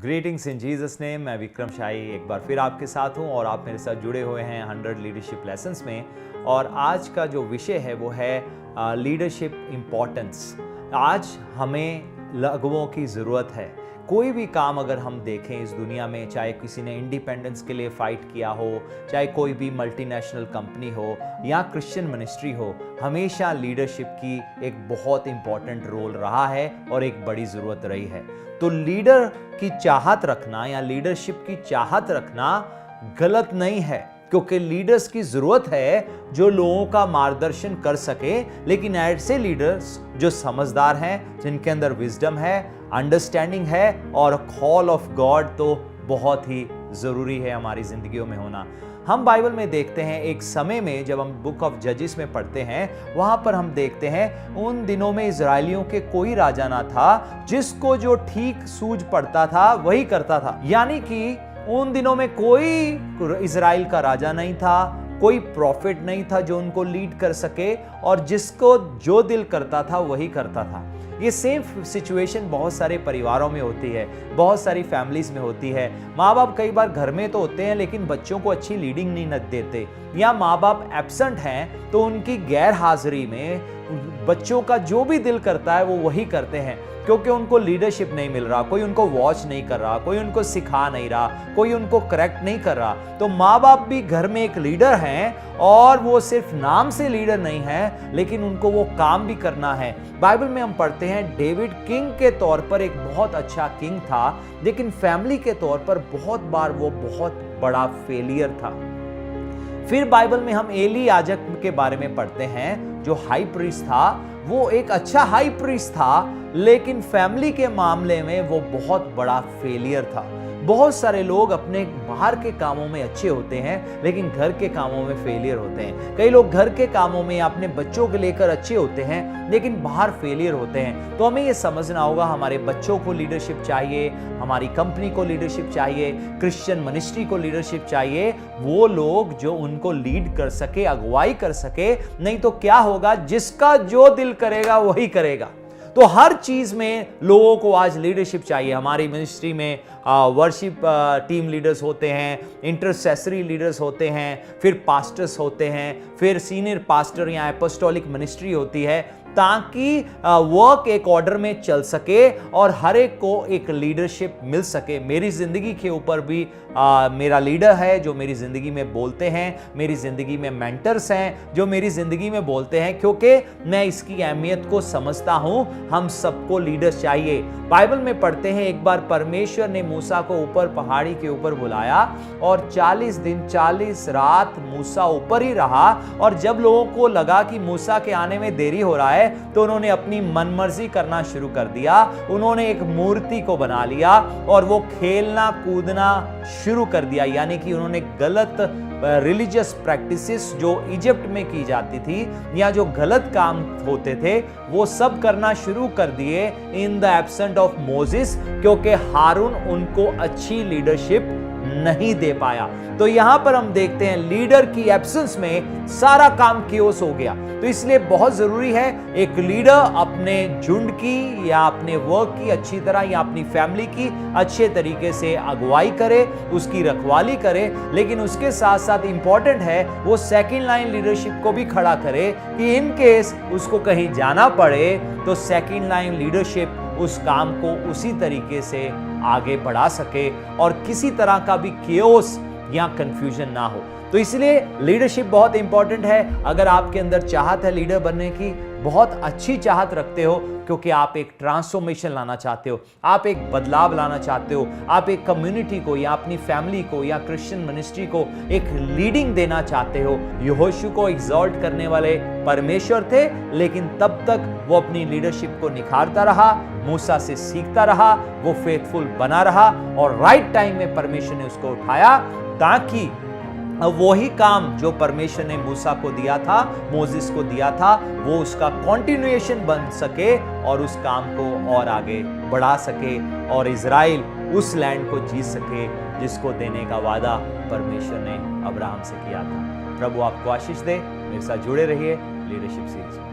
Greetings इन Jesus name. मैं विक्रम शाही एक बार फिर आपके साथ हूं और आप मेरे साथ जुड़े हुए हैं 100 लीडरशिप लेसन्स में। और आज का जो विषय है वो है लीडरशिप इम्पोर्टेंस। आज हमें लोगों की ज़रूरत है। कोई भी काम अगर हम देखें इस दुनिया में, चाहे किसी ने इंडिपेंडेंस के लिए फ़ाइट किया हो, चाहे कोई भी मल्टीनेशनल कंपनी हो या क्रिश्चियन मिनिस्ट्री हो, हमेशा लीडरशिप की एक बहुत इंपॉर्टेंट रोल रहा है और एक बड़ी ज़रूरत रही है। तो लीडर की चाहत रखना या लीडरशिप की चाहत रखना गलत नहीं है, क्योंकि लीडर्स की ज़रूरत है जो लोगों का मार्गदर्शन कर सके, लेकिन ऐसे लीडर्स जो समझदार हैं, जिनके अंदर विजडम है, अंडरस्टैंडिंग है और कॉल ऑफ गॉड तो बहुत ही ज़रूरी है हमारी ज़िंदगियों में होना। हम बाइबल में देखते हैं एक समय में, जब हम बुक ऑफ जजेस में पढ़ते हैं, वहां पर हम देखते हैं उन दिनों में इजराइलियों के कोई राजा ना था, जिसको जो ठीक सूझ पड़ता था वही करता था। यानी कि उन दिनों में कोई इजराइल का राजा नहीं था, कोई प्रॉफिट नहीं था जो उनको लीड कर सके, और जिसको जो दिल करता था वही करता था। ये सेम सिचुएशन बहुत सारे परिवारों में होती है, बहुत सारी फैमिलीज में होती है। माँ बाप कई बार घर में तो होते हैं लेकिन बच्चों को अच्छी लीडिंग नहीं देते, या माँ बाप एब्सेंट हैं तो उनकी गैर हाजिरी में बच्चों का जो भी दिल करता है वो वही करते हैं, क्योंकि उनको लीडरशिप नहीं मिल रहा, कोई उनको वॉच नहीं कर रहा, कोई उनको सिखा नहीं रहा, कोई उनको करेक्ट नहीं कर रहा। तो माँ बाप भी घर में एक लीडर हैं, और वो सिर्फ नाम से लीडर नहीं है, लेकिन उनको वो काम भी करना है। बाइबल में हम पढ़ते हैं डेविड किंग के तौर पर एक बहुत अच्छा किंग था, लेकिन फैमिली के तौर पर बहुत बार वो बहुत बड़ा फेलियर था। फिर बाइबल में हम एली याजक के बारे में पढ़ते हैं, जो हाई प्रीस्ट था। वो एक अच्छा हाई प्रीस्ट था, लेकिन फैमिली के मामले में वो बहुत बड़ा फेलियर था। बहुत सारे लोग अपने बाहर के कामों में अच्छे होते हैं, लेकिन घर के कामों में फेलियर होते हैं। कई लोग घर के कामों में अपने बच्चों को लेकर अच्छे होते हैं, लेकिन बाहर फेलियर होते हैं। तो हमें ये समझना होगा, हमारे बच्चों को लीडरशिप चाहिए, हमारी कंपनी को लीडरशिप चाहिए, क्रिश्चियन मिनिस्ट्री को लीडरशिप चाहिए, वो लोग जो उनको लीड कर सके, अगुवाई कर सके। नहीं तो क्या होगा, जिसका जो दिल करेगा वही करेगा। तो हर चीज में लोगों को आज लीडरशिप चाहिए। हमारी मिनिस्ट्री में वर्शिप टीम लीडर्स होते हैं, इंटरसेसरी लीडर्स होते हैं, फिर पास्टर्स होते हैं, फिर सीनियर पास्टर या एपोस्टोलिक मिनिस्ट्री होती है, ताकि वर्क एक ऑर्डर में चल सके और हर एक को एक लीडरशिप मिल सके। मेरी ज़िंदगी के ऊपर भी मेरा लीडर है जो मेरी ज़िंदगी में बोलते हैं, मेरी ज़िंदगी में मेंटर्स हैं जो मेरी ज़िंदगी में बोलते हैं, क्योंकि मैं इसकी अहमियत को समझता हूँ। हम सबको लीडर्स चाहिए। बाइबल में पढ़ते हैं, एक बार परमेश्वर ने मूसा को ऊपर पहाड़ी के ऊपर बुलाया और 40 दिन 40 रात मूसा ऊपर ही रहा। और जब लोगों को लगा कि मूसा के आने में देरी हो रहा है, तो उन्होंने अपनी मनमर्जी करना शुरू कर दिया। उन्होंने एक मूर्ति को बना लिया और वो खेलना कूदना शुरू कर दिया। यानी कि उन्होंने गलत रिलीजियस प्रैक्टिसेस जो इजिप्ट में की जाती थी, या जो गलत काम होते थे, वो सब करना शुरू कर दिए in the absent of Moses, क्योंकि हारून उनको अच्छी लीडरशिप नहीं दे पाया। तो यहां पर हम देखते हैं लीडर की एब्सेंस में सारा काम कियोस हो गया। तो इसलिए बहुत जरूरी है एक लीडर अपने झुंड की या अपने वर्क की अच्छी तरह या अपनी फैमिली की अच्छे तरीके से अगुवाई करे, उसकी रखवाली करे, लेकिन उसके साथ साथ इंपॉर्टेंट है वो सेकंड लाइन लीडरशिप को भी खड़ा करे, कि इन केस उसको कहीं जाना पड़े तो सेकंड लाइन लीडरशिप उस काम को उसी तरीके से आगे बढ़ा सके और किसी तरह का भी केओस या कंफ्यूजन ना हो। तो इसलिए लीडरशिप बहुत इंपॉर्टेंट है। अगर आपके अंदर चाहत है लीडर बनने की, बहुत अच्छी चाहत रखते हो, क्योंकि आप एक ट्रांसफॉर्मेशन लाना चाहते हो, आप एक बदलाव लाना चाहते हो, आप एक कम्युनिटी को या अपनी फैमिली को या क्रिश्चियन मिनिस्ट्री को एक लीडिंग देना चाहते हो। यहोशू को एग्जॉल्ट करने वाले परमेश्वर थे, लेकिन तब तक वो अपनी लीडरशिप को निखारता रहा, मूसा से सीखता रहा, वो फेथफुल बना रहा, और राइट टाइम में परमेश्वर ने उसको उठाया, ताकि वही काम जो परमेश्वर ने मूसा को दिया था, मोसेस को दिया था, वो उसका कंटिन्यूएशन बन सके और उस काम को और आगे बढ़ा सके, और इजराइल उस लैंड को जीत सके जिसको देने का वादा परमेश्वर ने अब्राहम से किया था। प्रभु आपको आशीष दे। मेरे साथ जुड़े रहिए लीडरशिप सीरीज में।